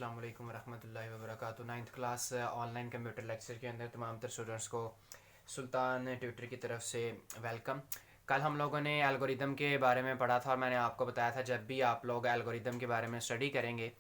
अस्सलाम वालेकुम रहमतुल्लाहि व बरकातुहू। 9th class online computer lecture के अंदर तमाम तर स्टूडेंट्स को सुल्तान ट्यूटर की तरफ से वेलकम। कल हम लोगों ने एल्गोरिदम के बारे में पढ़ा था और मैंने आपको बताया था जब भी आप लोग एल्गोरिदम के बारे में स्टडी करेंगे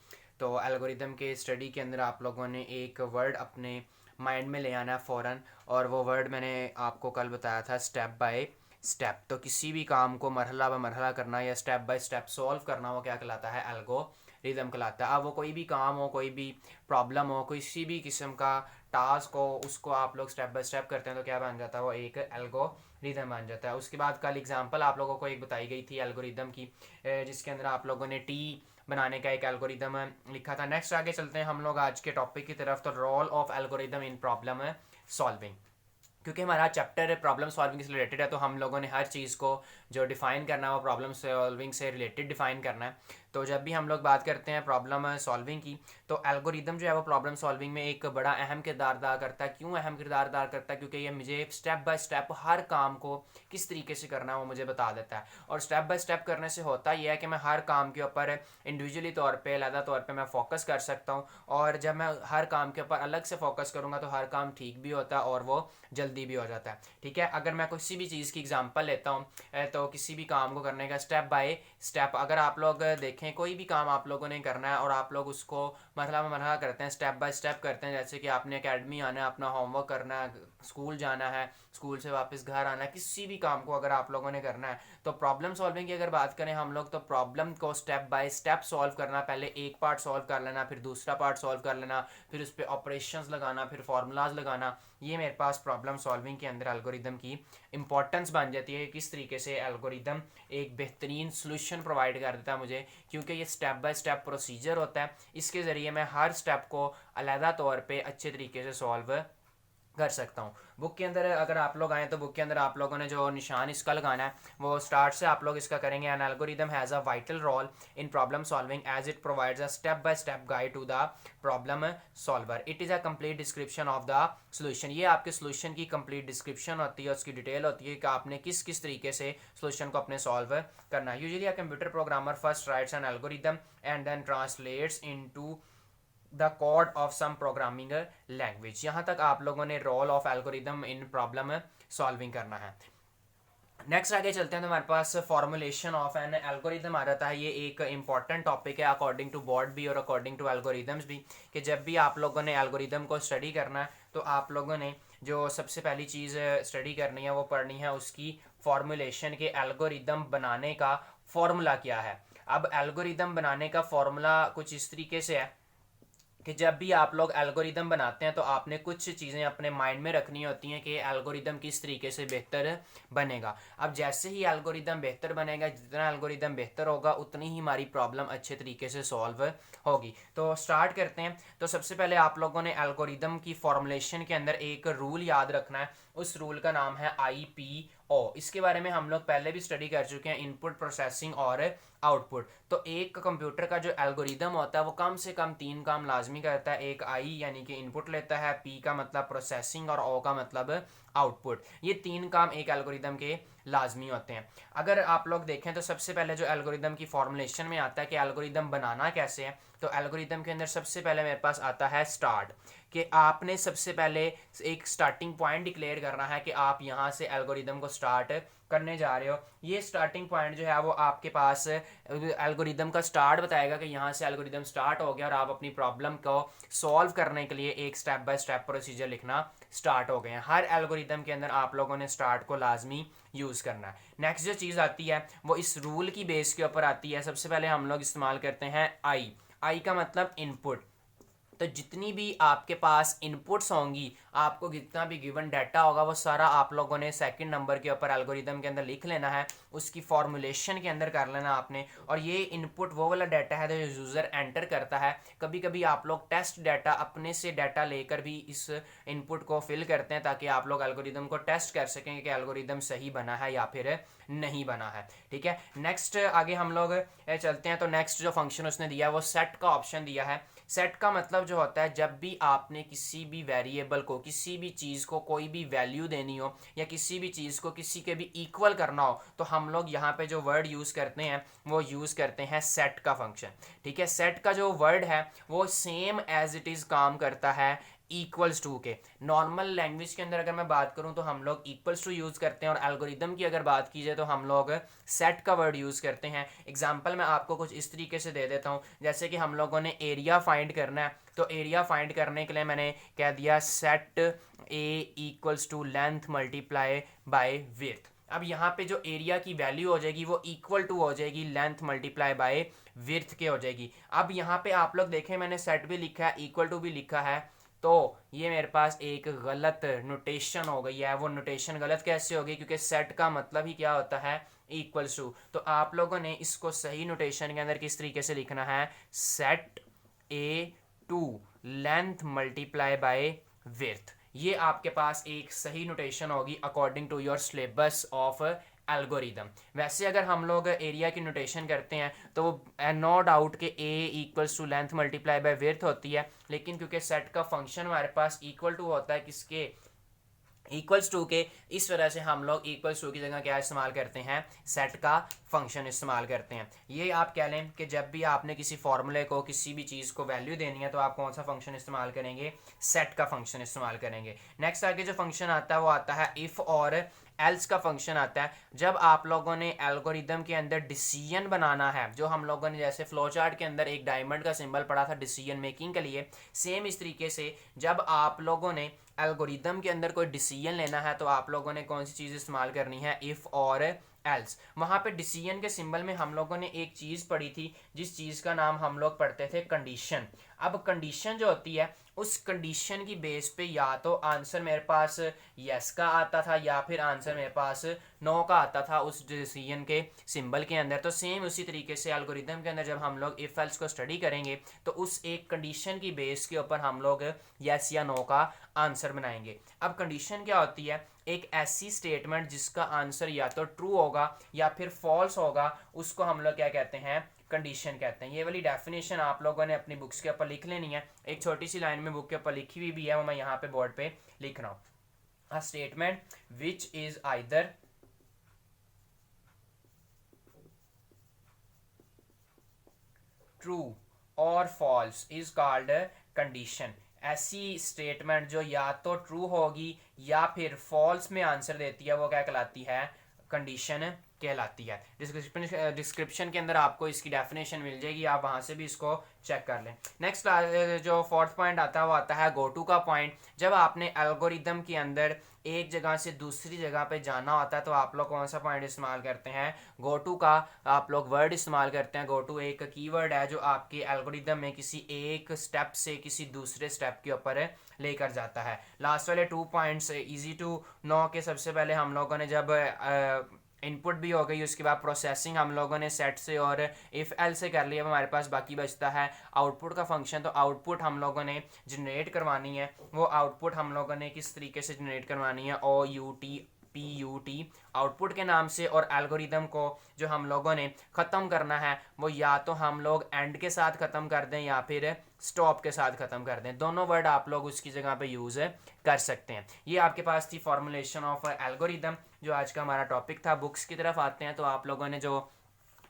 तो एल्गोरिदम के स्टडी के अंदर आप लोगों ने एक वर्ड अपने माइंड में ले आना है फ़ौरन, और वो वर्ड मैंने आपको कल बताया था स्टेप बाय स्टेप। तो किसी भी काम को मरहला ब मरहला करना या स्टेप बाय स्टेप सॉल्व करना वो क्या कहलाता है? एल्गोरिदम कहलाता है। अब वो कोई भी काम हो, कोई भी प्रॉब्लम हो, किसी भी किस्म का टास्क हो, उसको आप लोग स्टेप बाय स्टेप करते हैं तो क्या बन जाता है? वो एक एल्गोरिदम बन जाता है। उसके बाद कल एग्जांपल आप लोगों को एक बताई गई थी एल्गोरिदम की, जिसके अंदर आप लोगों ने टी बनाने का एक एल्गोरिदम लिखा था। नेक्स्ट आगे चलते हैं हम लोग आज के टॉपिक की तरफ। तो role of algorithm in problem solving, क्योंकि हमारा चैप्टर प्रॉब्लम सॉल्विंग से रिलेटेड है तो हम लोगों ने हर चीज़ को जो डिफ़ाइन करना है वो प्रॉब्लम सॉल्विंग से रिलेटेड डिफ़ाइन करना है। तो जब भी हम लोग बात करते हैं प्रॉब्लम सॉल्विंग की तो एल्गोरिदम जो है वो प्रॉब्लम सॉल्विंग में एक बड़ा अहम किरदार अदा करता है। क्यों अहम किरदार अदा करता है? क्योंकि ये मुझे स्टेप बाय स्टेप हर काम को किस तरीके से करना है वो मुझे बता देता है। और स्टेप बाय स्टेप करने से होता यह है कि मैं हर काम के ऊपर इंडिविजुअली तौर पर अलग तौर पर मैं फोकस कर सकता हूँ, और जब मैं हर काम के ऊपर अलग से फोकस करूँगा तो हर काम ठीक भी होता है और वो जल्दी भी हो जाता है। ठीक है, अगर मैं किसी भी चीज़ की एग्जांपल लेता हूँ तो किसी भी काम को करने का स्टेप बाय स्टेप, अगर आप लोग देखें कोई भी काम आप लोगों ने करना है और आप लोग उसको मरहला में मरहला करते हैं, स्टेप बाय स्टेप करते हैं। जैसे कि आपने एकेडमी आना है, अपना होमवर्क करना है, स्कूल जाना है, स्कूल से वापस घर आना है, किसी भी काम को अगर आप लोगों ने करना है तो प्रॉब्लम सॉल्विंग की अगर बात करें हम लोग तो प्रॉब्लम को स्टेप बाय स्टेप सॉल्व करना, पहले एक पार्ट सॉल्व कर लेना, फिर दूसरा पार्ट सॉल्व कर लेना, फिर उस पर ऑपरेशंस लगाना, फिर फार्मूलाज लगाना, ये मेरे पास प्रॉब्लम सॉल्विंग के अंदर एल्गोरिदम की इंपॉर्टेंस बन जाती है। किस तरीके से एल्गोरिदम एक बेहतरीन सोल्यूशन प्रोवाइड कर देता है मुझे, क्योंकि ये स्टेप बाय स्टेप प्रोसीजर होता है। इसके ज़रिए मैं हर स्टेप को अलहदा तौर पे अच्छे तरीके से सॉल्व कर सकता हूँ। बुक के अंदर अगर आप लोग आएँ तो बुक के अंदर आप लोगों ने जो निशान इसका लगाना है वो स्टार्ट से आप लोग इसका करेंगे। An algorithm has a vital role in problem solving as it provides a step by step guide to the problem solver. It is a complete description of the solution. ये आपके सोल्यूशन की complete description होती है, उसकी detail होती है कि आपने किस किस तरीके से सोल्यूशन को अपने सॉल्व करना है। Usually a computer programmer first writes an algorithm and then translates into the code of some programming language. यहाँ तक आप लोगों ने role of algorithm in problem solving करना है। नेक्स्ट आगे चलते हैं तो हमारे पास फॉर्मुलेशन ऑफ एन एल्गोरिदम आ जाता है। ये एक इंपॉर्टेंट टॉपिक है अकॉर्डिंग टू बोर्ड भी और अकॉर्डिंग टू एल्गोरिदम्स भी, कि जब भी आप लोगों ने एल्गोरिदम को स्टडी करना है तो आप लोगों ने जो सबसे पहली चीज़ स्टडी करनी है वो पढ़नी है उसकी फॉर्मुलेशन के एल्गोरिदम बनाने का फॉर्मूला क्या है। अब एल्गोरिदम बनाने का फॉर्मूला कुछ इस तरीके से है कि जब भी आप लोग एल्गोरिदम बनाते हैं तो आपने कुछ चीज़ें अपने माइंड में रखनी होती हैं कि एल्गोरिदम किस तरीके से बेहतर बनेगा। अब जैसे ही एल्गोरिदम बेहतर बनेगा, जितना एल्गोरिदम बेहतर होगा उतनी ही हमारी प्रॉब्लम अच्छे तरीके से सॉल्व होगी। तो स्टार्ट करते हैं। तो सबसे पहले आप लोगों ने एल्गोरिदम की फॉर्मुलेशन के अंदर एक रूल याद रखना है। उस रूल का नाम है IPO। इसके बारे में हम लोग पहले भी स्टडी कर चुके हैं, इनपुट, प्रोसेसिंग और आउटपुट। तो एक कंप्यूटर का जो एल्गोरिदम होता है वो कम से कम 3 काम लाजमी करता है। एक आई यानी कि इनपुट लेता है, पी का मतलब प्रोसेसिंग और ओ का मतलब आउटपुट। ये 3 काम एक एल्गोरिदम के लाजमी होते हैं। अगर आप लोग देखें तो सबसे पहले जो एल्गोरिदम की फॉर्मुलेशन में आता है कि एल्गोरिदम बनाना कैसे है, तो एल्गोरिदम के अंदर सबसे पहले मेरे पास आता है स्टार्ट, कि आपने सबसे पहले एक स्टार्टिंग पॉइंट डिक्लेयर करना है कि आप यहाँ से एल्गोरिदम को स्टार्ट करने जा रहे हो। ये स्टार्टिंग पॉइंट जो है वो आपके पास एल्गोरिदम का स्टार्ट बताएगा कि यहाँ से एल्गोरिदम स्टार्ट हो गया और आप अपनी प्रॉब्लम को सॉल्व करने के लिए एक स्टेप बाय स्टेप प्रोसीजर लिखना स्टार्ट हो गए हैं। हर एल्गोरिदम के अंदर आप लोगों ने स्टार्ट को लाजमी यूज़ करना है। नेक्स्ट जो चीज़ आती है वो इस रूल की बेस के ऊपर आती है। सबसे पहले हम लोग इस्तेमाल करते हैं आई का मतलब इनपुट। तो जितनी भी आपके पास इनपुट्स होंगी, आपको जितना भी गिवन डाटा होगा वो सारा आप लोगों ने सेकंड नंबर के ऊपर एल्गोरिदम के अंदर लिख लेना है, उसकी फॉर्मुलेशन के अंदर कर लेना आपने। और ये इनपुट वो वाला डाटा है जो यूज़र एंटर करता है। कभी कभी आप लोग टेस्ट डाटा अपने से डाटा लेकर भी इस इनपुट को फिल करते हैं ताकि आप लोग एल्गोरिदम को टेस्ट कर सकें कि एल्गोरिदम सही बना है या फिर नहीं बना है। ठीक है, नेक्स्ट आगे हम लोग चलते हैं। तो नेक्स्ट जो फंक्शन उसने दिया है वो सेट का ऑप्शन दिया है। सेट का मतलब जो होता है जब भी आपने किसी भी वेरिएबल को, किसी भी चीज़ को कोई भी वैल्यू देनी हो या किसी भी चीज़ को किसी के भी इक्वल करना हो, तो हम लोग यहाँ पे जो वर्ड यूज़ करते हैं वो यूज़ करते हैं सेट का फंक्शन। ठीक है, सेट का जो वर्ड है वो सेम एज इट इज़ काम करता है इक्वल्स टू के। नॉर्मल लैंग्वेज के अंदर अगर मैं बात करूं तो हम लोग इक्वल्स टू यूज़ करते हैं, और एल्गोरिदम की अगर बात की जाए तो हम लोग सेट का वर्ड यूज़ करते हैं। एग्जांपल मैं आपको कुछ इस तरीके से दे देता हूं, जैसे कि हम लोगों ने एरिया फाइंड करना है, तो एरिया फाइंड करने के लिए मैंने कह दिया set A equals to length multiply by width. अब यहाँ पे जो एरिया की वैल्यू हो जाएगी वो इक्वल टू हो जाएगी लेंथ मल्टीप्लाई बाय विड्थ के हो जाएगी। अब यहाँ पे आप लोग देखें मैंने सेट भी लिखा है, इक्वल टू भी लिखा है, तो ये मेरे पास एक गलत नोटेशन हो गई है। वो नोटेशन गलत कैसे होगी, क्योंकि सेट का मतलब ही क्या होता है, इक्वल्स टू। तो आप लोगों ने इसको सही नोटेशन के अंदर किस तरीके से लिखना है, set A to length multiply by width. ये आपके पास एक सही नोटेशन होगी according to your syllabus of algorithm. वैसे अगर हम लोग एरिया की नोटेशन करते हैं तो वो नो डाउट के A equals to length multiply by width होती है, लेकिन क्योंकि सेट का फंक्शन हमारे पास इक्वल टू होता है किसके, इक्वल्स टू के, इस वजह से हम लोग इक्वल्स टू की जगह क्या इस्तेमाल करते हैं, सेट का फंक्शन इस्तेमाल करते हैं। ये आप कह लें कि जब भी आपने किसी फॉर्मूले को किसी भी चीज़ को वैल्यू देनी है तो आप कौन सा फंक्शन इस्तेमाल करेंगे, सेट का फंक्शन इस्तेमाल करेंगे। नेक्स्ट आगे जो फंक्शन आता है वो आता है इफ़ और एल्स का फंक्शन आता है। जब आप लोगों ने एल्गोरिदम के अंदर डिसीजन बनाना है, जो हम लोगों ने जैसे फ्लो चार्ट के अंदर एक डायमंड का सिंबल पढ़ा था डिसीजन मेकिंग के लिए, सेम इस तरीके से जब आप लोगों ने एल्गोरिदम के अंदर कोई डिसीजन लेना है तो आप लोगों ने कौन सी चीज़ इस्तेमाल करनी है, इफ़ और एल्स। वहाँ पे डिसीजन के सिंबल में हम लोगों ने एक चीज़ पढ़ी थी जिस चीज़ का नाम हम लोग पढ़ते थे कंडीशन। अब कंडीशन जो होती है उस कंडीशन की बेस पे या तो आंसर मेरे पास यस का आता था या फिर आंसर मेरे पास नो का आता था उस डिसीजन के सिंबल के अंदर। तो सेम उसी तरीके से एल्गोरिदम के अंदर जब हम लोग इफ एल्स को स्टडी करेंगे तो उस एक कंडीशन की बेस के ऊपर हम लोग यस या नो का आंसर बनाएंगे। अब कंडीशन क्या होती है, एक ऐसी स्टेटमेंट जिसका आंसर या तो ट्रू होगा या फिर फॉल्स होगा, उसको हम लोग क्या कहते हैं, कंडीशन कहते हैं। ये वाली डेफिनेशन आप लोगों ने अपनी बुक्स के ऊपर लिख लेनी है। एक छोटी सी लाइन में बुक के ऊपर लिखी हुई भी है, वो मैं यहाँ पे बोर्ड पे लिख रहा हूँ। A statement which is either true और फॉल्स इज कॉल्ड कंडीशन। ऐसी स्टेटमेंट जो या तो ट्रू होगी या फिर फॉल्स में आंसर देती है वो क्या कहलाती है, कंडीशन कहलाती है। डिस्क्रिप्शन के अंदर आपको इसकी डेफिनेशन मिल जाएगी, आप वहां से भी इसको चेक कर लें। नेक्स्ट जो फोर्थ पॉइंट आता है वो आता है गो टू का पॉइंट। जब आपने एल्गोरिदम के अंदर एक जगह से दूसरी जगह पे जाना होता है तो आप लोग कौन सा पॉइंट इस्तेमाल करते हैं, गो टू का आप लोग वर्ड इस्तेमाल करते हैं। गो टू एक कीवर्ड है जो आपके एल्गोरिदम में किसी एक स्टेप से किसी दूसरे स्टेप के ऊपर लेकर जाता है। लास्ट वाले 2 पॉइंट्स इजी टू नो के, सबसे पहले हम लोगों ने जब इनपुट भी हो गई उसके बाद प्रोसेसिंग हम लोगों ने सेट से और इफ एल से कर लिया, हमारे पास बाकी बचता है आउटपुट का फंक्शन। तो आउटपुट हम लोगों ने जनरेट करवानी है, वो आउटपुट हम लोगों ने किस तरीके से जनरेट करवानी है, O U T P U T output के नाम से। और एल्गोरिदम को जो हम लोगों ने ख़त्म करना है वो या तो हम लोग एंड के साथ ख़त्म कर दें या फिर स्टॉप के साथ ख़त्म कर दें। दोनों वर्ड आप लोग उसकी जगह पे यूज़ कर सकते हैं। ये आपके पास थी फॉर्मुलेशन ऑफ एल्गोरिदम, जो आज का हमारा टॉपिक था। बुक्स की तरफ आते हैं तो आप लोगों ने जो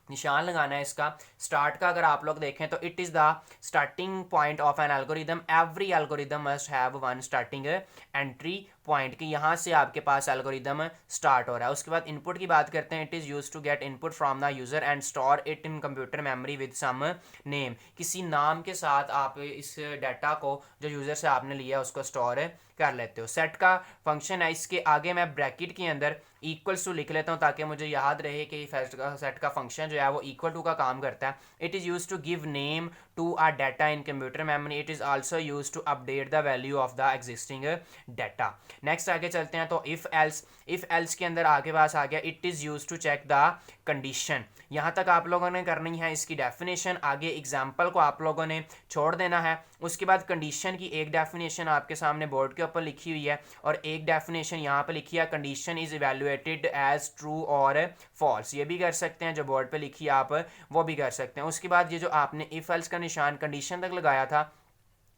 निशान लगाना है इसका स्टार्ट का, अगर आप लोग देखें तो it is the starting point of an algorithm. Every algorithm must have one starting entry point, कि यहाँ से आपके पास एल्गोरिदम स्टार्ट हो रहा है। उसके बाद इनपुट की बात करते हैं। It is use to get input from the user and store it in computer memory with some name. किसी नाम के साथ आप इस डाटा को जो यूज़र से आपने लिया उसको स्टोर कर लेते हो। सेट का फंक्शन है, इसके आगे मैं ब्रैकेट के अंदर इक्वल्स टू लिख लेता हूँ ताकि मुझे याद रहे कि सेट का फंक्शन जो है वो इक्वल टू का काम करता है। It is use to give name to a data in computer memory. It is also use to update the value of the existing data. Next आगे चलते हैं तो इफ़ एल्स। इफ़ एल्स के अंदर आगे पास आ गया it is use to check the condition. यहाँ तक आप लोगों ने करनी है इसकी डेफिनेशन, आगे एग्जाम्पल को आप लोगों ने छोड़ देना है। उसके बाद कंडीशन की एक डेफिनेशन आपके सामने बोर्ड के ऊपर लिखी हुई है और एक डेफिनेशन यहाँ पे लिखी है, condition is evaluated as true और फॉल्स। ये भी कर सकते हैं, जो बोर्ड पे लिखी है आप वो भी कर सकते हैं। उसके बाद ये जो आपने इफ एल्स का निशान कंडीशन तक लगाया था,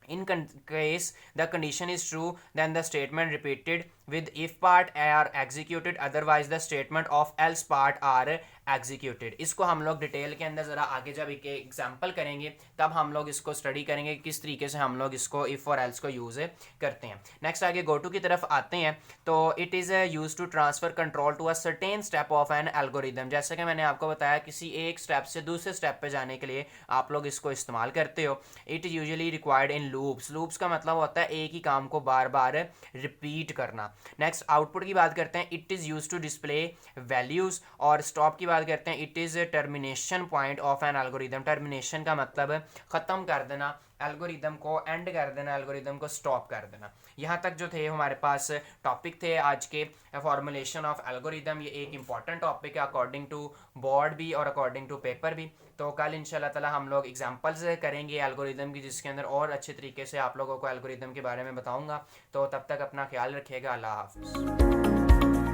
In case the condition is true, then the statement repeated with if part are executed, otherwise the statement of else part are executed. इसको हम लोग डिटेल के अंदर ज़रा आगे जब एक एग्जांपल करेंगे तब हम लोग इसको स्टडी करेंगे किस तरीके से हम लोग इसको इफ़ और एल्स को यूज़ करते हैं. नेक्स्ट आगे गो टू की तरफ आते हैं. तो it is use to transfer control to a certain step of an algorithm. जैसे कि मैंने आपको बताया किसी एक स्टेप से दूसरे स्टेप पे जाने के लिए आप लोग इसको इस्तेमाल करते हो. It usually required in loops. Loops का मतलब होता है एक ही काम को बार बार रिपीट करना. नेक्स्ट आउटपुट की बात करते हैं. It is use to display values. और स्टॉप की बात करते हैं. It is termination point of an algorithm. Termination का मतलब ख़त्म कर देना एल्गोरिदम को, एंड कर देना एल्गोरिदम को, स्टॉप कर देना. यहाँ तक जो थे हमारे पास टॉपिक थे आज के फॉर्मुलेशन ऑफ एल्गोरिदम. ये एक इंपॉर्टेंट टॉपिक है अकॉर्डिंग टू बोर्ड भी और अकॉर्डिंग टू पेपर भी. तो कल इंशाल्लाह ताला हम लोग एग्जांपल्स करेंगे एल्गोरिदम की, जिसके अंदर और अच्छे तरीके से आप लोगों को एल्गोरिदम के बारे में बताऊंगा. तो तब तक अपना ख्याल रखिएगा. अल्लाह हाफ़िज़.